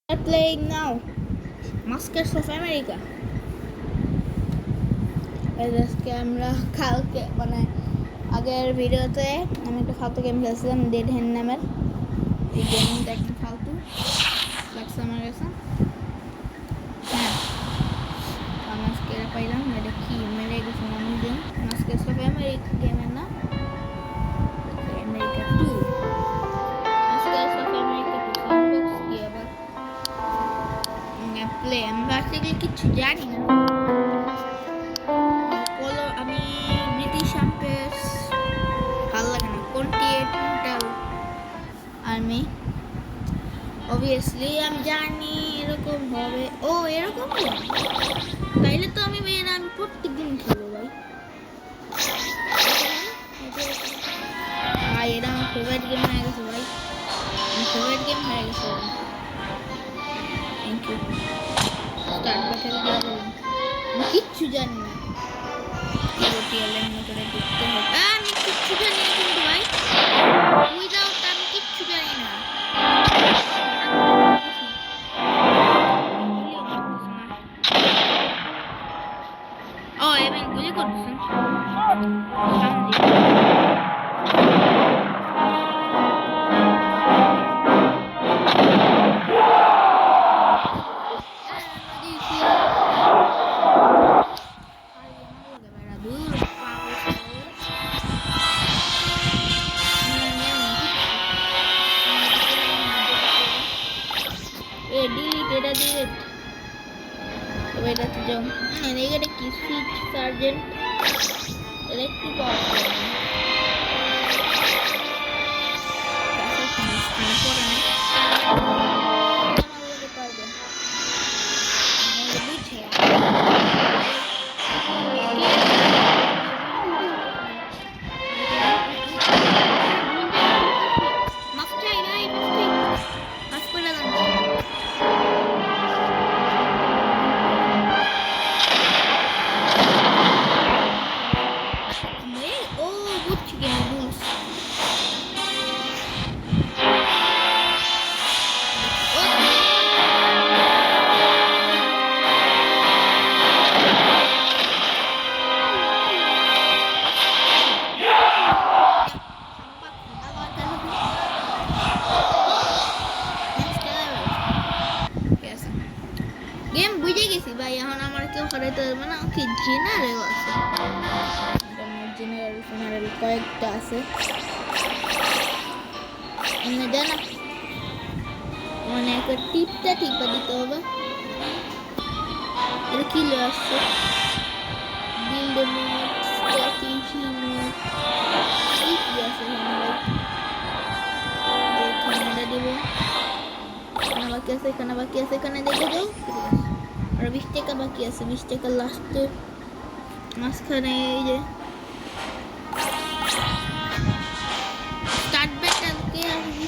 are playing now Maskers of America. আজকে আমরা কালকে মানে আগের ভিডিওতে আমি একটা ফালতু গেম খেলছিলাম ডেড হ্যান্ড নামের। এই গেমটা একদম ফালতু লাগছে আমার কাছে। হ্যাঁ আমি আজকে এটা পাইলাম, এটা কি মেরে গেছে আমি গেম মাস্কার্স অফ আমেরিকা গেমের না, আমেরিকা 2 মাস্কার্স অফ আমেরিকা 2 স্যান্ডবক্স কি আবার প্লে। আমি বেসিক্যালি কিছু জানি না। বলো আমি ব্রিটিশ আম্পায়ার্স ভালো লাগে না, কন্টিনেন্টাল আর্মি অবভিয়াসলি আমি জানি এরকম হবে। ও এরকম তাইলে তো আমি ভাই আমি প্রত্যেক দিন খেলবো ভাই। ভাই এটা আমার ফেভারিট গেম হয়ে গেছে ভাই, আমার ফেভারিট গেম হয়ে গেছে। Thank you. স্টার্ট বাটন দিয়ে বলুন। আমি কিচ্ছু জানি না, টিএলএম করে দেখতে হবে। আমি কিচ্ছু জানি না কিন্তু ভাই, উইদাউট আমি কিচ্ছু জানি না। ও এবার গুলি করছেন কি সুইট সার্জেন্ট ইলেকট্রিক গেম বুঝে গেছি ভাই। এখন আমার কেউ হারাইতে পারবে না। কি জেনারেল আছে, জেনারেল কয়েকটা আছে জানা, মানে একটা টিপটা টিপা দিতে হবে। এটা কি আসছে বিল্ড মোড স্ট্র্যাটেজি মোড কি আছে এখানে এটা দিব। এখানে বাকি আছে, এখানে বাকি আছে, এখানে দেখে যাও। আর 20 টাকা বাকি আছে, 20 টাকা লাস্টে মাঝখানে এই যে স্টার্ট ব্যাটল কে আসবে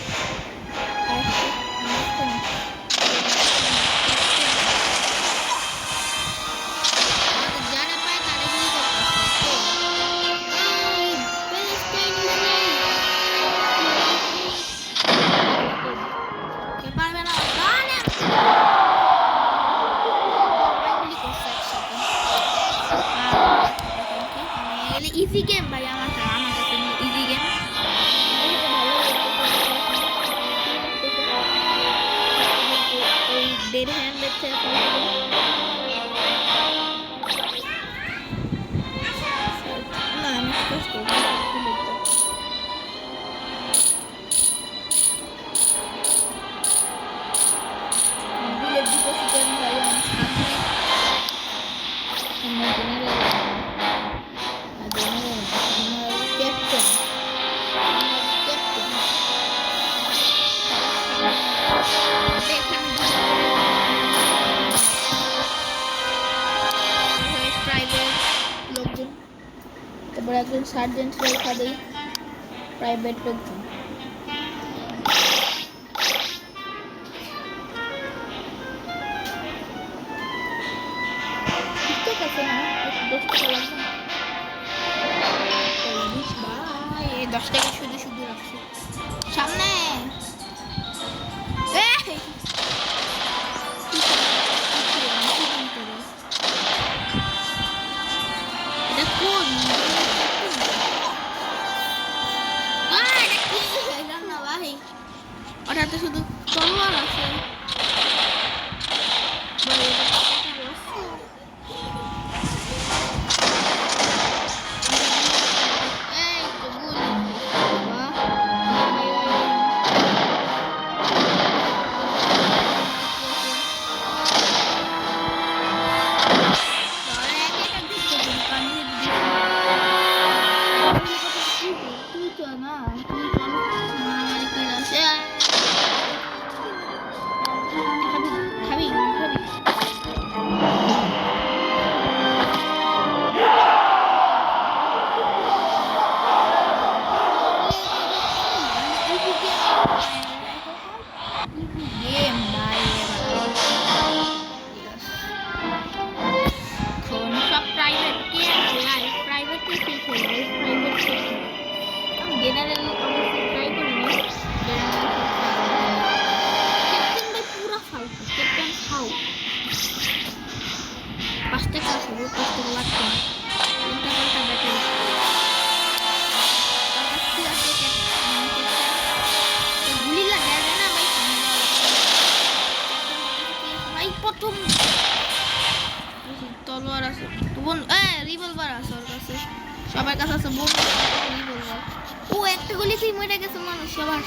ইজি গেম ভাই। আমার কাছে ইজি গেম ডেড হ্যান্ড দেখতে না আমি কষ্ট একজন সার্জেন্ট রেখা দেই প্রাইভেট লোকজন। ঠিক আছে না 10 টাকা লাগবে, 10 টাকা শুধু শুধু রাখছি সামনে। আছে তো বন্ধু রিভলভার আছে ওর কাছে সবার কাছে আছে বন্ধু রিভলভার ও একটা গুলিতেই মরে গেছে মানুষ সবার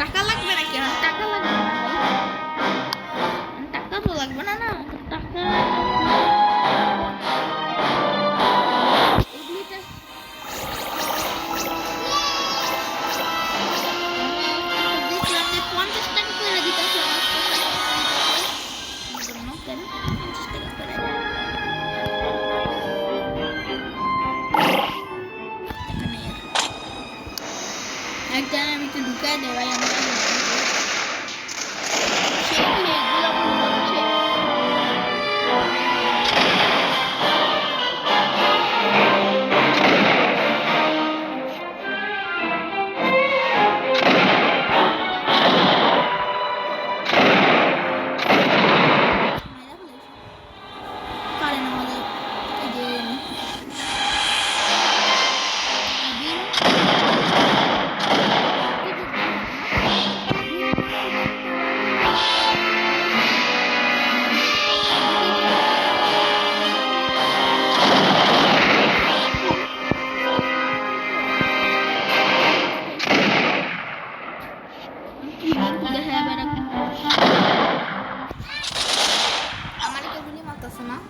টাকা লাগবে নাকি টাকা লাগবে না টাকা তো লাগবে না না টাকা একটা আমি তো ঢুকাই দেয় ভাই আমরা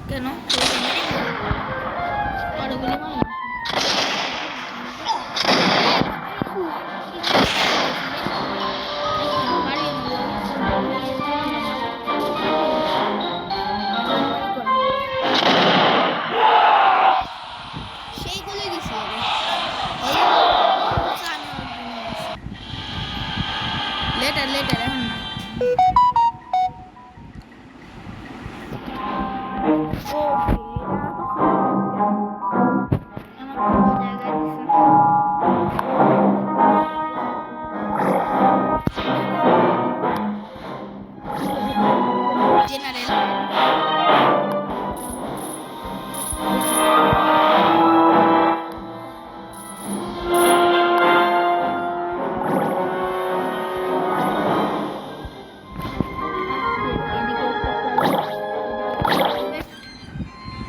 কেন সেইগুলো দিছি লেটার লেটার এখন না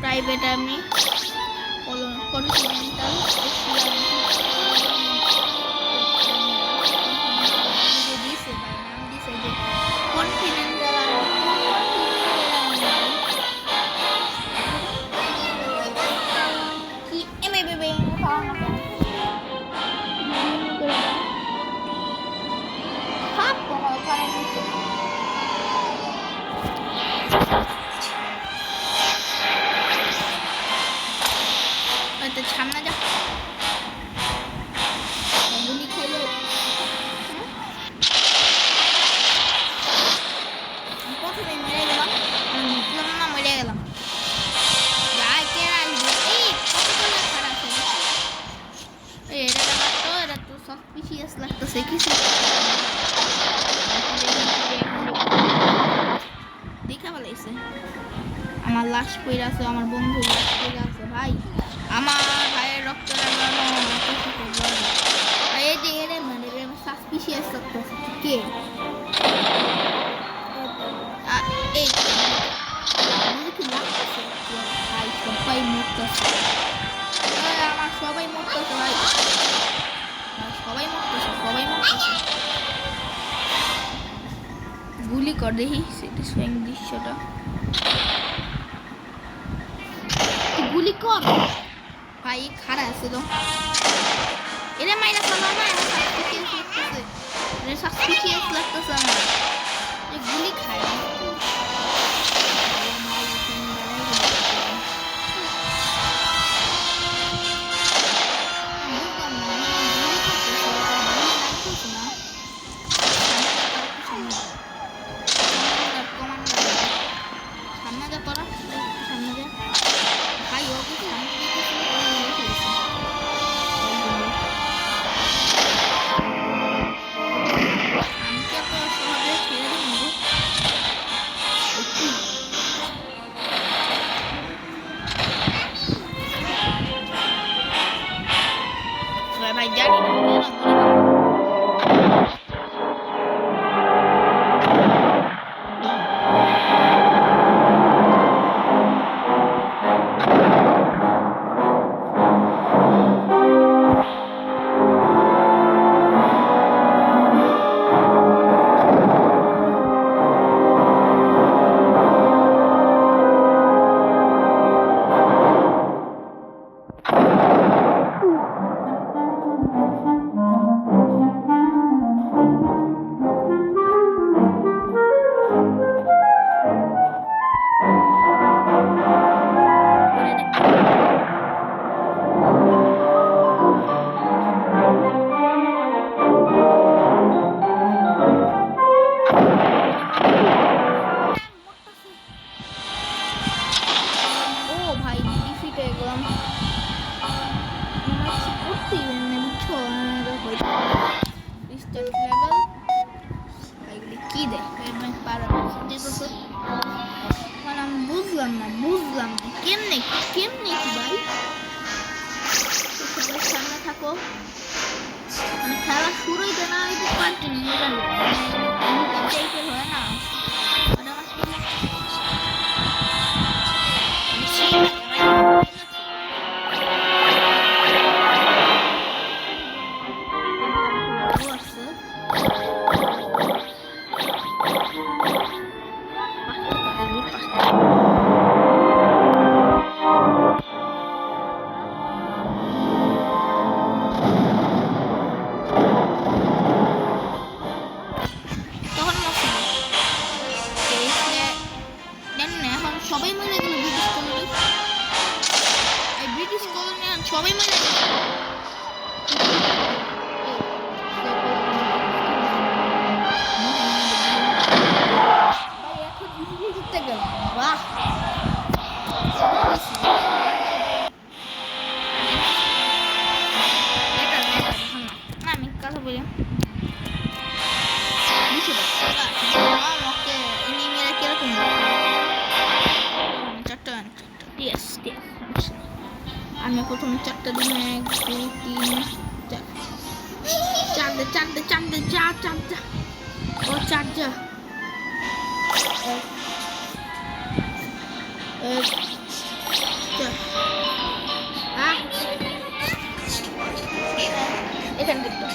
প্রাইভেট আমি কন্টিনেন্টাল দিছে ভাই নাম দিছে যে কন্টিনেন্টাল কি এমএ বেবে হাফ কোনো কারণ সামনে যা গুলি খেলো প্রথমে মেরে গেলাম মুখলাম না মেরে গেলাম যাই কে আসবে কতগুলো খারাপ এটা লাগতো এটা তো সব পিছিয়ে লাগতেছে কিছু দেখা ভালাইছে আমার লাশ পড়ে আছে আমার বন্ধু লাশ পড়ে আছে ভাই আমার ভাইয়ের রক্ত লাগানো এই যে এর মানে সাসপিশিয়াস লাগতেছে কে এই কি লাগতেছে ভাই সবাই মরতেছে আমার সবাই মরতেছে ভাই সবাই মরতেছে গুলি কর দেখি সেটা স্বয়ং দৃশ্যটা গুলি কর ভাই খারাপ আছে তো এরে মাইরা চালাও না সাসপিশিয়াস লাগতেছে আমার গুলি খায় একটা দিন 1 2 3 4 চারটে ও চারটা এখান থেকে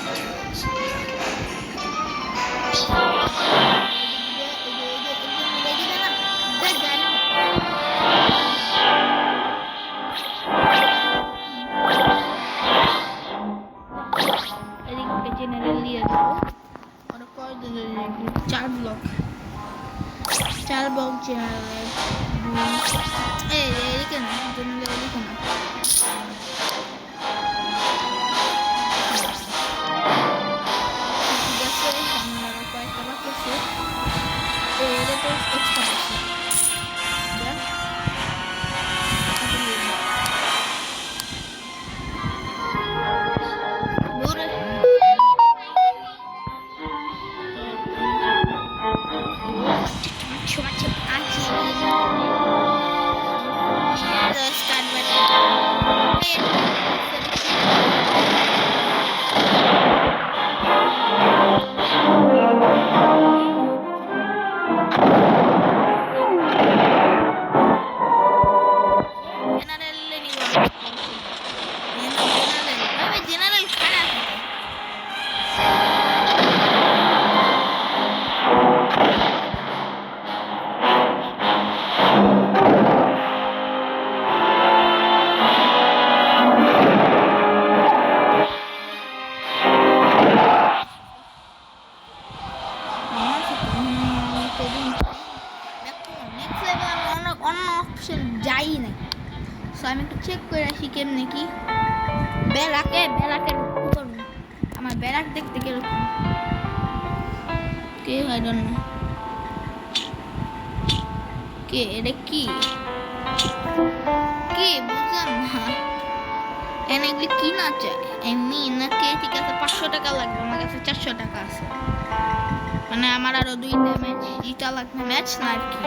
জেনারেল দিয়ে দেবো ওরা কয়জন 4 ব্লক জেনারেল এদিকে না জেনারেল এদিকে না কয়েকটা বাকি আছে এটা তো এক্সট্রা আছে যাই না আমি একটু চেক করে আসি কেমনে কি বেলাকের আমার বেলাক দেখতে কিরকম কে হয় ডোন্ট নো কে এটা কি বুঝলাম না এগুলি কি না চাই এমনি নাকি ঠিক আছে 500 টাকা লাগবে আমার কাছে 400 টাকা আছে মানে আমার আরো 2টা ম্যাচ জিতা লাগবে ম্যাচ না আর কি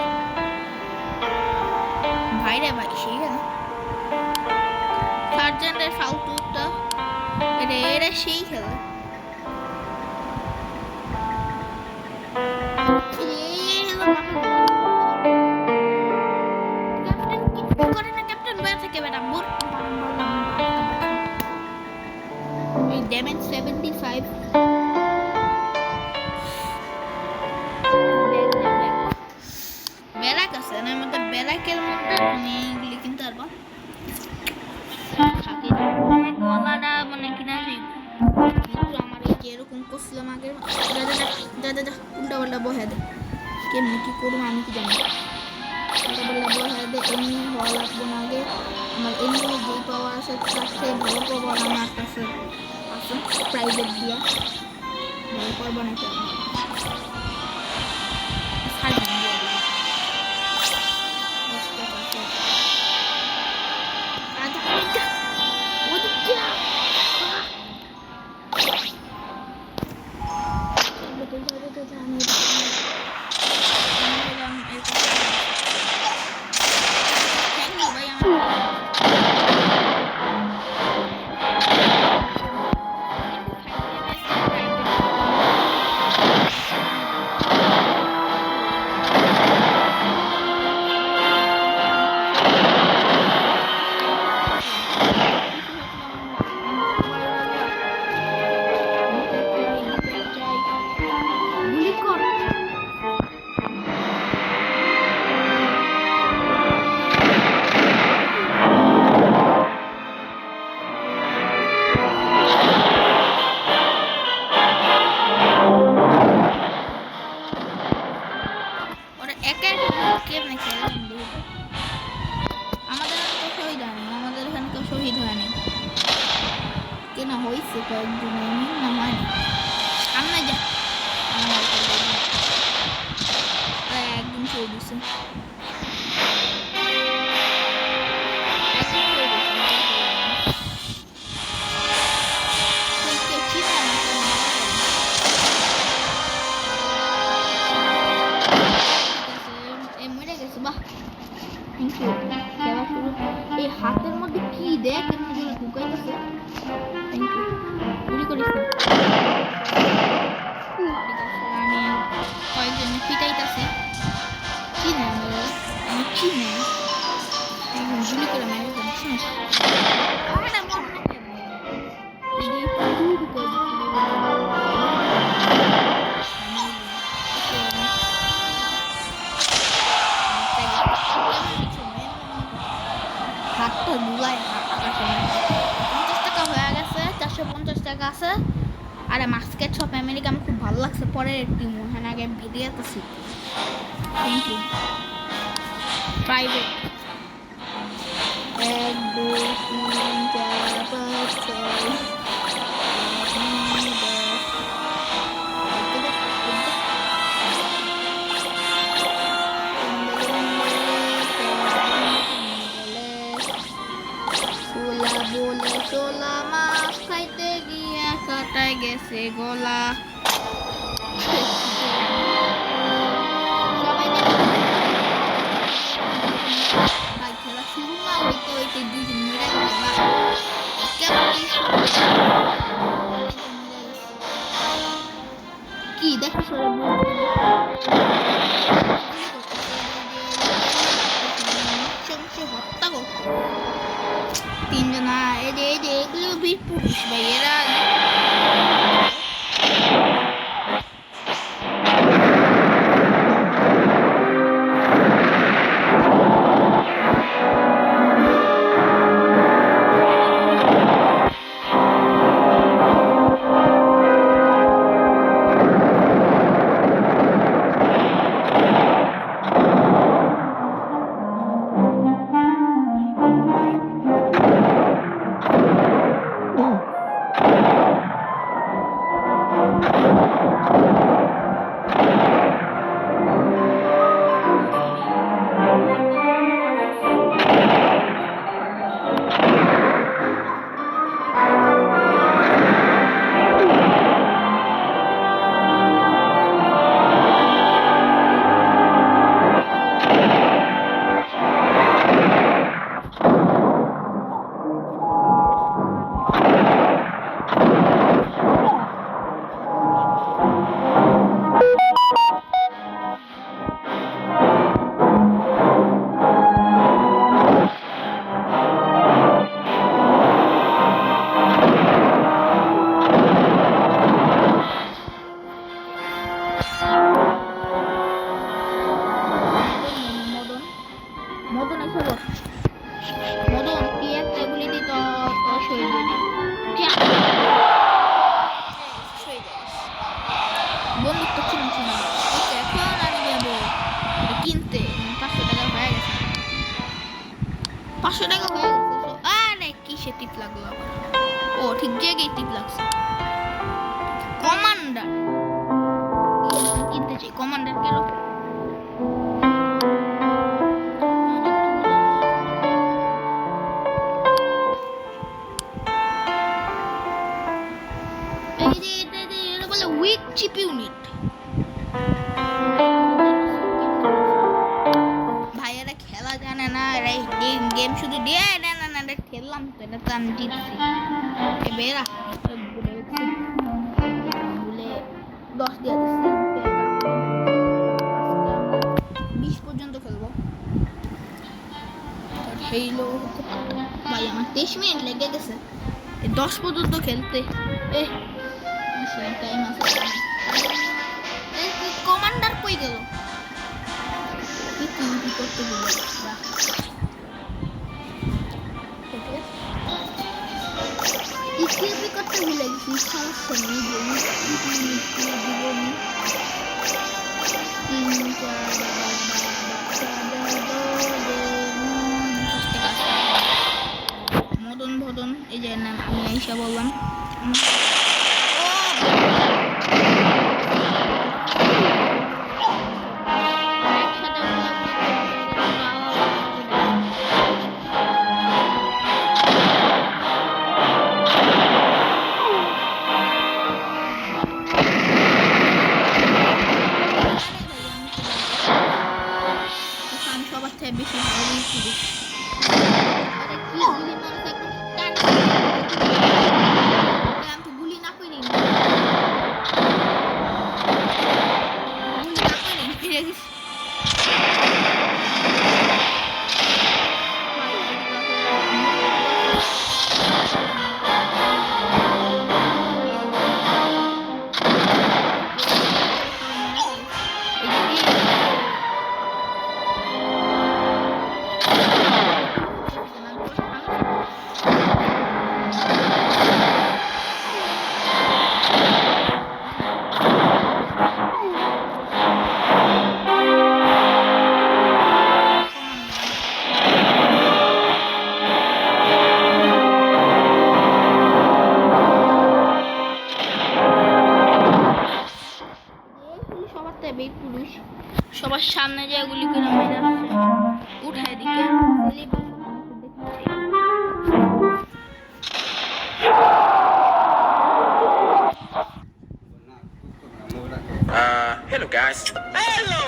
ভাইরে ভাই সেই না সার্জেন্টের ফালতুটা এটা সেই খেলা Damage 75 বেলাক আছে না আমাদের বেলাকের মধ্যে এগুলি কিনতে পারবো গলাটা মানে কিনা আমার এই যে এরকম করছিলাম আগে দাদা উল্টা পাল্টা বহে দে কেমনি কি করবো আমি কি জানি উল্টা পাল্টা বহে দে এমনি হওয়া লাগবো না আগে আমার এমনি যে পাওয়ার আছে তার থেকে ভালো পাওয়ার আমার কাছে আছে প্রাইভেট দিয়া ভালো করবো না কেন হয়েছে কয়েকদিন না হয়নি সামনে যা একদিন ছেড়ে দিছে মরে গেছে বাহ থ্যাংক ইউ এই হাতের মধ্যে কি দেখ ঢুকাইতেছে আরে মাস্কেট শপ আমেরিকা আমার খুব ভালো লাগছে, পরের একটি মনে আগে ভিডিওতে শিখি। Thank you. প্রাইভেট 1 2 3 4 5 6 বলে চোলা মাছ খাইতে গিয়া কাটায় গেছে গলা। খেলা শুরু না হইতে হইতে দুজন মেরে গেলা। কি দেখো হত্যা করতো তিনজনা। এগুলো বীর পুরুষ ভাই, এরা বন্দুকটা কিনছি না। এখন আমি যাবো কিনতে। 500 টাকা হয়ে গেছে, 500 টাকা হয়ে গেছে। আরে কিসে টিপ লাগলো আবার? ও ঠিক জায়গায় টিপ লাগছে। কমান্ডার কিনতে চাই, কমান্ডার কেন? Weak cheap unit. ভাইয়ারা খেলা জানে না, গেম শুধু দিয়ে না না না খেললাম তো, এটা তো আমি জিতছি। বেরা বলে 10 দিয়ে দিচ্ছি, 20 পর্যন্ত খেলবো। হেইলো ভাই আমার 23 মিনিট লেগে গেছে 10 পর্যন্ত খেলতে। টাইম আছে। কমান্ডার কই গেল? কি করতে গেল? ইসিপি করতে ভুলে গেছি। সমস্যা নেই, মদন ভদন এই যে নাম আমি আইসা বললাম। বেশি ভালো সবার সামনে যে গুলি করে মেরে আসছে উঠায় দিকে Hello guys. Hello.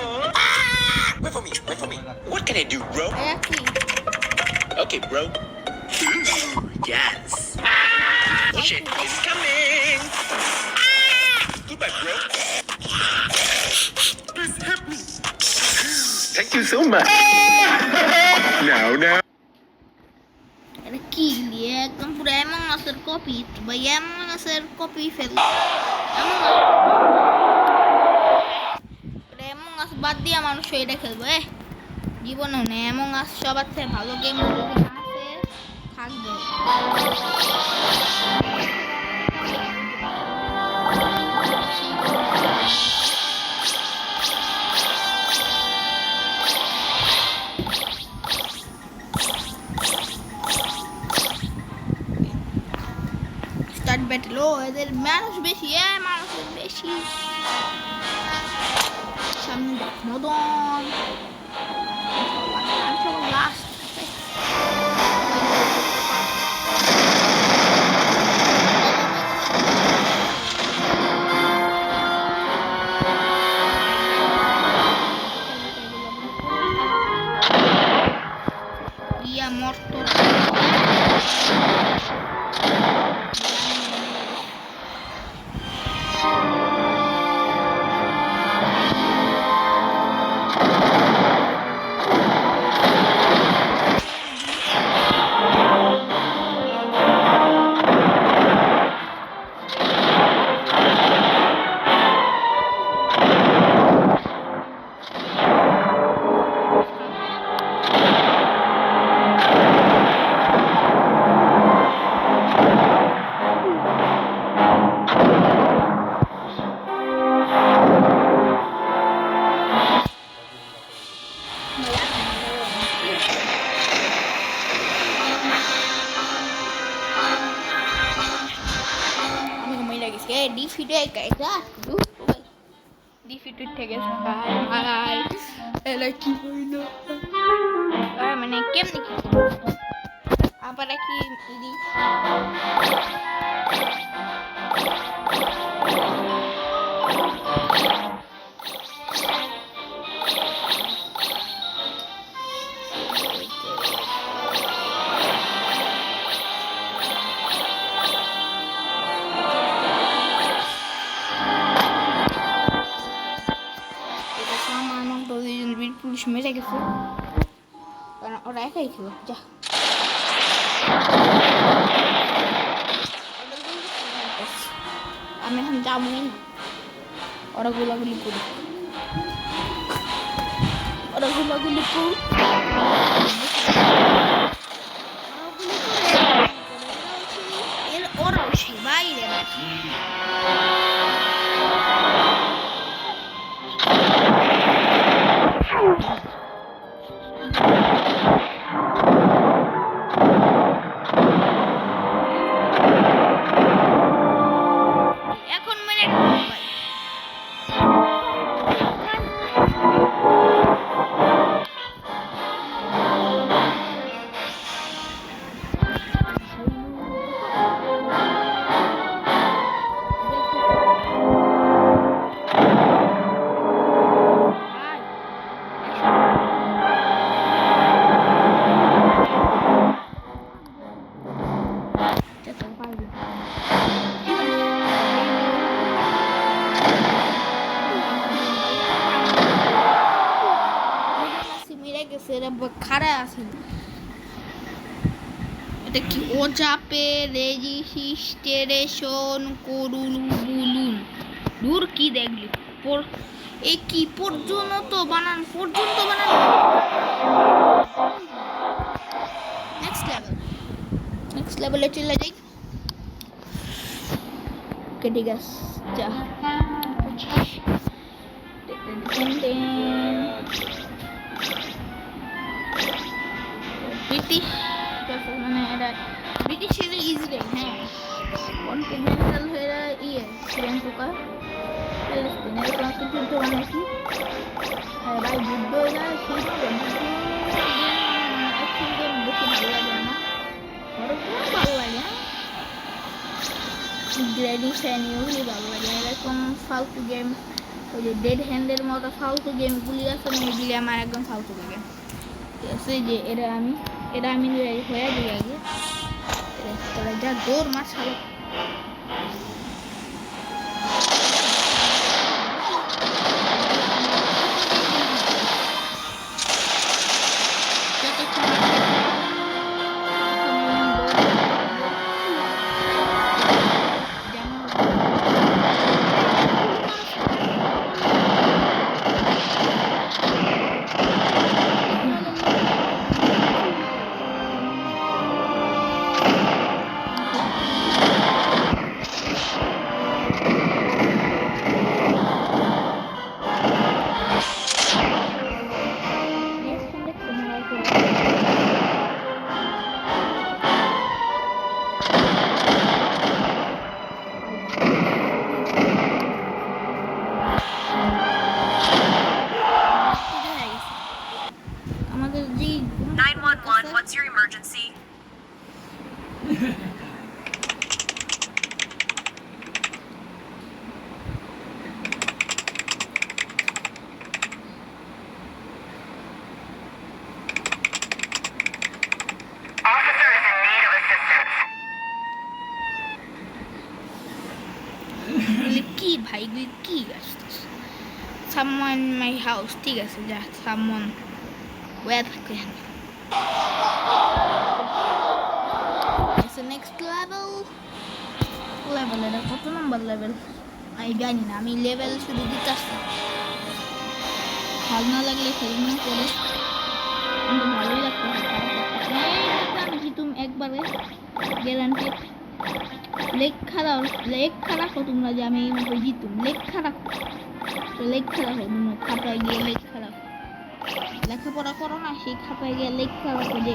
Wait for me. Wait for me. What can I do, bro? Okay, bro. Yes. Shit is coming. Goodbye, bro. Please help me. Thank you so much. Now. এটা কি দিয়ে একদম পুরো এমন মাসের কপি ভাই এমন মাসের কপি ফেল এমন মাস বাদ দিয়ে মানুষ এটা খেলবে জীবনেও নেই এমন মাস সবার থেকে ভালো গেম আছে থাকবে স্টার্ট ব্যাটল এদের মানুষ বেশি মানুষের বেশি সামনে মদন লাস্ট ইয়া মর্ত defeated guys defeated থেকে ভাই এলা কি হইলো মানে কেমনে কি আবার কি দি পুলিশ মেরে গেছে কারণ ওরা একাই ছিল যা আমি এখন যাবই না ওরা গোলাগুলি করি ওরাও সেই বাইরে খাড়া আছে এটা কি ও চাপে রেজিস্ট্রেশন করুন বলুন দূর কি দেখলি এই কি পর্যন্ত বানান নেক্সট লেভেলে চলে যাই ওকে ঠিক আছে যা ব্রিটিশ মানে এটা ব্রিটিশ ইজরায়েল হ্যাঁ কন্টিনেন্টাল হয়ে শ্রীলঙ্কা প্যালেস্টাইন এরকম একটা যুদ্ধ বানাইছি ভাই যুদ্ধ না সেই অ্যাকশন গেম বেশি ভালো লাগে আমার ওরকম ভালো লাগে গ্রেডি ফ্যান এগুলি ভালো লাগে এরকম ফালতু গেম ওই যে ডেড হ্যান্ডের মতো ফালতু গেমগুলি আছে না এগুলি আমার একদম ফালতু লাগে ঠিক আছে যে এটা আমি হয়ে দিই আগে তাহলে যা দৌড় মাছ খালো আমাদের যে 911, what's your emergency? Officer is in need of assistance. কি ভাই কি আসতেছে someone in my house ঠিক আছে যা someone where থাকেন it's the next level এটা কত নাম্বার লেভেল আমি জানি না আমি লেভেল শুধু দিতেছি ভালো না লাগলে ফেলবেন করে কিন্তু ভালোই লাগতেছে আমি জিতুম একবারে গ্যারান্টি লেখা রাখো তোমরা যে আমি জিতুম লেখা রাখো খাতায় গিয়ে লেখা রাখো লেখাপড়া করো না সেই খাতায় গিয়ে লেখা রাখো যে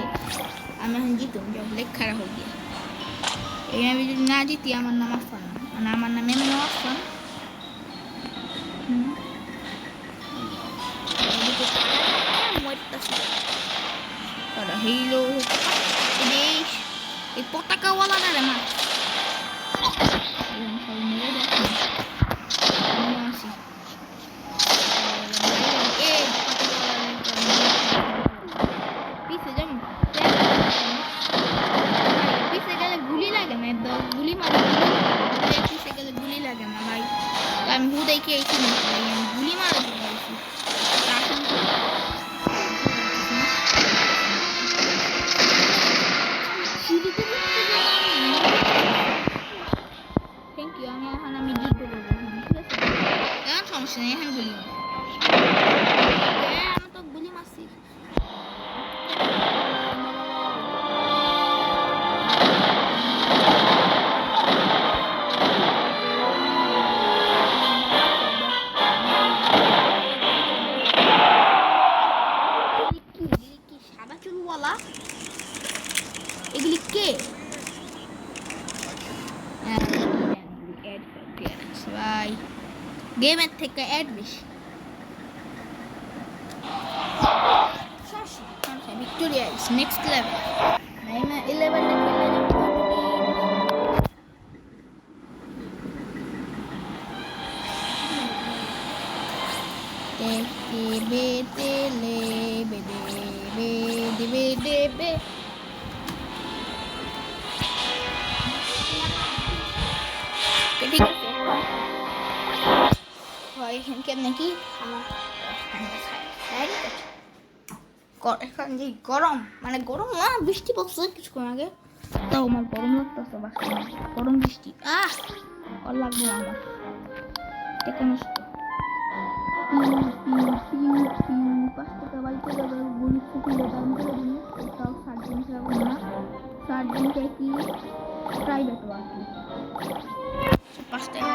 আমি এখন জিতুম যাও লেখা রাখো গিয়ে এই আমি যদি না জিতি আমার নাম আফান মানে আমার নাম এমনি আফান হিলো এই পতাকাওয়ালা না রে মা আমি হুদাইকে এসে গুলি মারা থ্যাংক ইউ আমি যুদ্ধ করবো ঠিক আছে এখন সমস্যা নেই এখন গুলি আমি তো গুলি মারছি এগুলি কে ভাই গেমের থেকে অ্যাড বেশি ভিক্টোরিয়া ইজ নেক্সট লেভেল 11 ঠিক আছে ভাই কেমন কি এখন যে গরম মানে গরম না বৃষ্টি পড়ছে কিছুক্ষণ আগে তাও আমার গরম লাগতেছে বাসা গরম বৃষ্টি আর লাগবে আমার এখন 5 টাকা বাড়িতে যাবে গরিব ফুটিলে দাম করে দিন তাও 7 দিন যাবো না 7 দিনটা কি প্রাইভেট আর কি 5 টাকা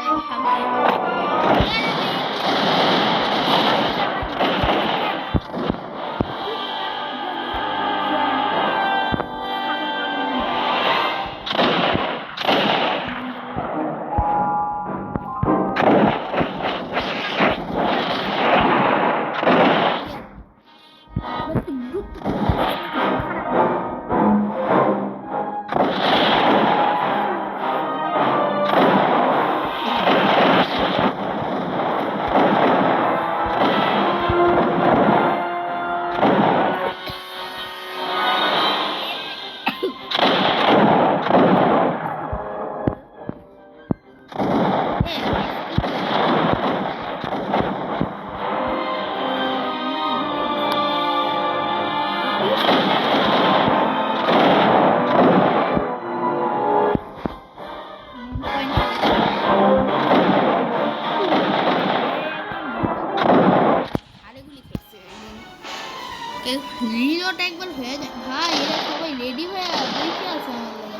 রিলোড একবার হয়ে যায় ভাই, এরা সবাই রেডি হয়ে বসে আছে আমার লগে।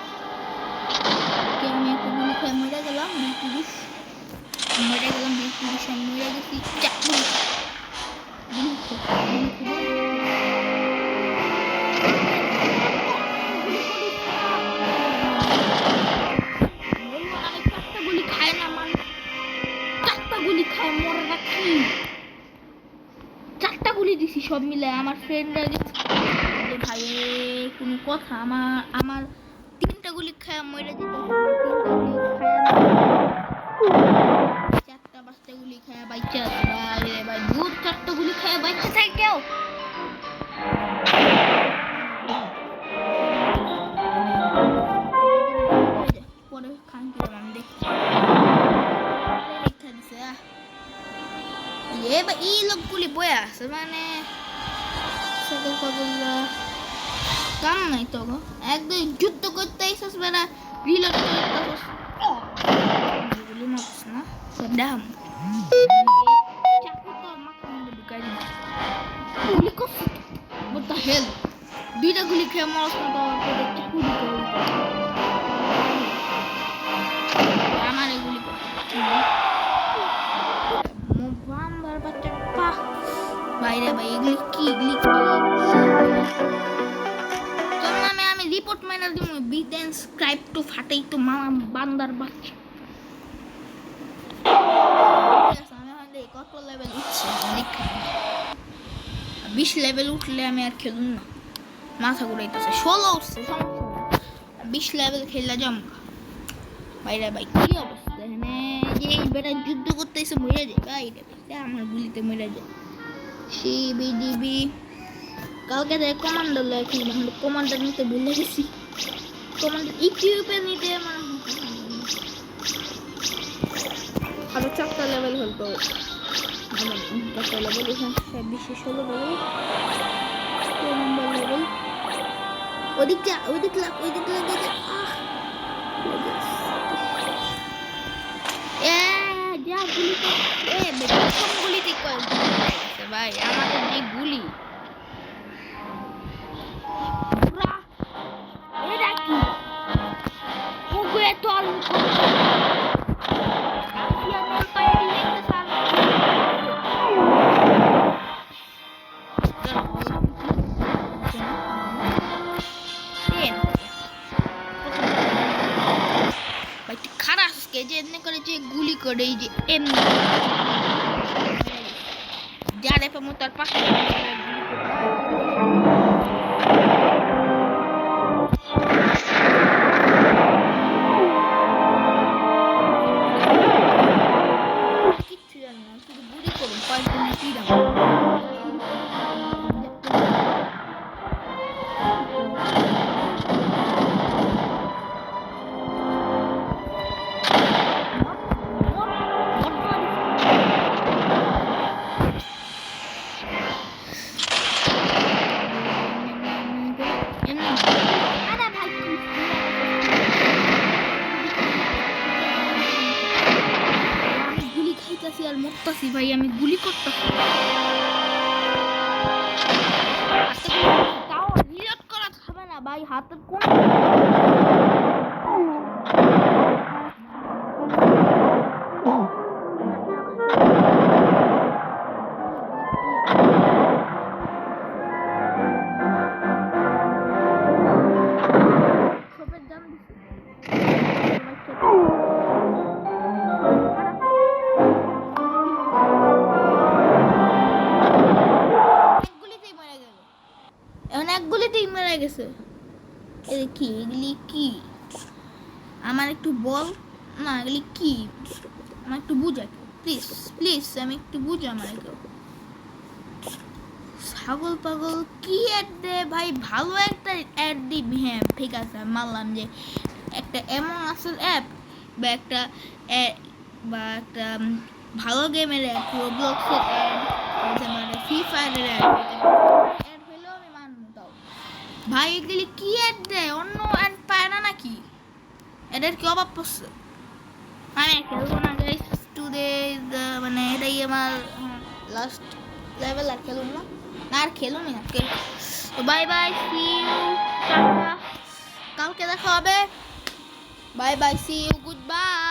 ওকে আমি একটা গুলি খেয়ে মরে গেলাম, 20 মরে গেলাম, 20 আমি মরে গেছি। চাকরি গুলি খায় না মানুষ, 4টা গুলি খায় মরে রাখি। 4টা গুলি দিছি সব মিলে আমার ফ্রেন্ডরা গেছে ভাই, কোনো কথা? আমার 3টা গুলি খায় মরে যেত, 4টা 5টা গুলি খায় বাইচা আছে ভাই রে ভাই, 4টা গুলি খায় বাইচা থাকে কেউ। পরে খান দিলাম আমি দেখছি লেখা দিছে ভাই, এই লোকগুলি বয়ে আছে মানে সকল কবুল্লা কাম নাই তো গো, একদম যুদ্ধ করতে আইসস বেড়া, রিলোড করতেছস গুলি মারছ না দাম চাকু তো মাথা মধ্যে ঢুকাই দিন গুলি কর। what the hell, 2টা গুলি খেয়ে মরছ না তো তোদের চাকু ঢুকাই আমার এগুলি মোবাম্বার বাচ্চা পা বাইরে ভাই, এগুলি কি তোর নামে আমি রিপোর্ট মাইনার দিব, বিদেন স্ক্রাইব টু ফাটাই তো মামা বান্দার বাচ্চা। আমি কত লেভেল উঠছে 20 লেভেল উঠলে আমি আর খেলুন না, মাথা ঘুরাইতেছে। 16 উঠছে, 20 লেভেল খেললে জমকা বাইরে ভাই। কি অবস্থা এখানে যে বেটা যুদ্ধ করতেছে মরে যায় বাইরে, আমার গুলিতে মরে যায়। সিবিডিবি কালকে দেখ কমান্ডার লাগে, মানে কমান্ডার নিতে ভুলে গেছি, কমান্ডার ইকুইপে নিতে মানে আরো 4টা লেভেল হতো, আমার 4টা লেভেল এখানে 16 লেভেল, 4 নম্বর লেভেল। ওদিক লাগে যা গুলি প্রথম গুলিতে ভাই, আমাদের যে গুলি খারাপ যে এমনি করে যে গুলি করে, এই যে এমনি যারে পাবো তার পাশে কিচ্ছু জানি না, শুধু গুলি করুন কয়েকদিন কি দাম। মুক্তাছি ভাই, আমি গুলি করতেছি তাও রিলোড করা হবে না ভাই, হাতের কোন অনেকগুলিতেই মারা গেছে। কি এগুলি কি আমার একটু বল না, এগুলি কি আমার একটু বুঝা প্লিজ প্লিজ, আমি একটু বুঝা আমার কেউ। ছাগল পাগল কি অ্যাড দে ভাই, ভালো একটা অ্যাড দিবি। হ্যাঁ ঠিক আছে, মানলাম যে একটা এমন আসল অ্যাপ বা একটা ভালো গেমের অ্যাপ, রোবলক্সের অ্যাড, মানে ফ্রি ফায়ারের অ্যাড হইলেও আমি মানবো। তাও ভাই এগুলি কি অ্যাড দেয়, অন্য অ্যাড পায় না নাকি? এটার কি অভাব পড়ছে? আমি খেলবো না গাইস টুডে, মানে এটাই আমার লাস্ট লেভেল আর খেলুন না, না আর খেলুনই না। তো bye bye, see you, tata, কালকে দেখা হবে। Bye bye, see you, good bye.